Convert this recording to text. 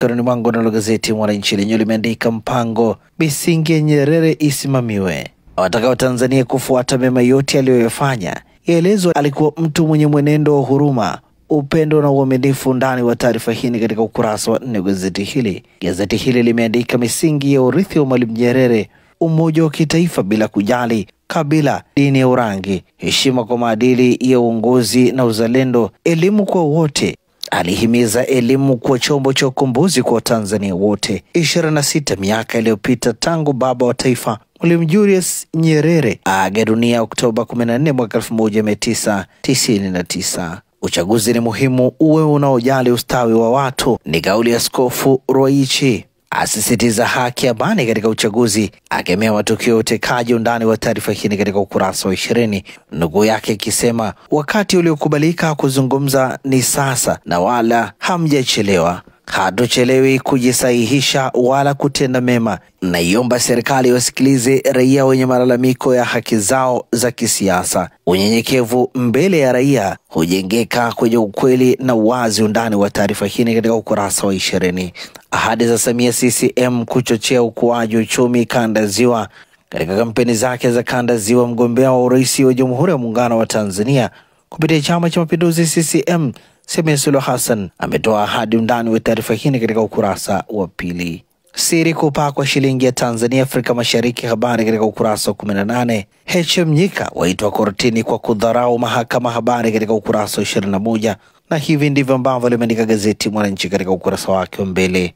Karani mwangu na gazeti Mwananchi lenyewe limeandika mpango misingi ya Nyerere isimamiwe. Watakao Tanzania kufuata mema yote aliyoyafanya. Yaelezwa alikuwa mtu mwenye mwenendo wa huruma, upendo na uaminifu. Ndani wa taarifa hii katika ukurasa wa 4 gazeti hili. Gazeti hili limeandika misingi ya urithi wa Mwalimu Nyerere: umoja wa kitaifa bila kujali kabila, dini au rangi, heshima kwa maadili ya uongozi na uzalendo, elimu kwa wote. Alihimiza elimu kuwa chombo cha ukombozi kwa Tanzania wote. 26 miaka iliyopita tangu baba wa taifa Mwalimu Julius Nyerere aaga dunia Oktoba 14 mwaka 1999. Uchaguzi ni muhimu, uwe unaojali ustawi wa watu, ni kauli ya Askofu Ruwaichi. Asisitiza haki ya amani katika uchaguzi, akemea matukio ya utekaji. Undani wa taarifa hii katika ukurasa wa 20. Nukuu yake ikisema, wakati uliokubalika kuzungumza ni sasa na wala hamjachelewa. Hatuchelewi kujisahihisha wala kutenda mema. Naiomba serikali wasikilize raia wenye malalamiko ya haki zao za kisiasa. Unyenyekevu mbele ya raia hujengeka kwenye ukweli na uwazi. Undani wa taarifa hii katika ukurasa wa 20. Ahadi za Samia CCM kuchochea ukuaji uchumi kanda ziwa. Katika kampeni zake za kanda ziwa, mgombea wa urais wa Jamhuri ya Muungano wa Tanzania kupitia Chama cha Mapinduzi CCM Samia Suluhu Hassan ametoa ahadi. Undani wa taarifa hii katika ukurasa wa 2. Siri kupaa kwa shilingi ya Tanzania Afrika Mashariki, habari katika ukurasa wa 18. HM Nyika waitwa kortini kwa kudharau mahakama, habari katika ukurasa wa 21. Na hivi ndivyo ambavyo limeandika gazeti Mwananchi katika ukurasa wake wa mbele.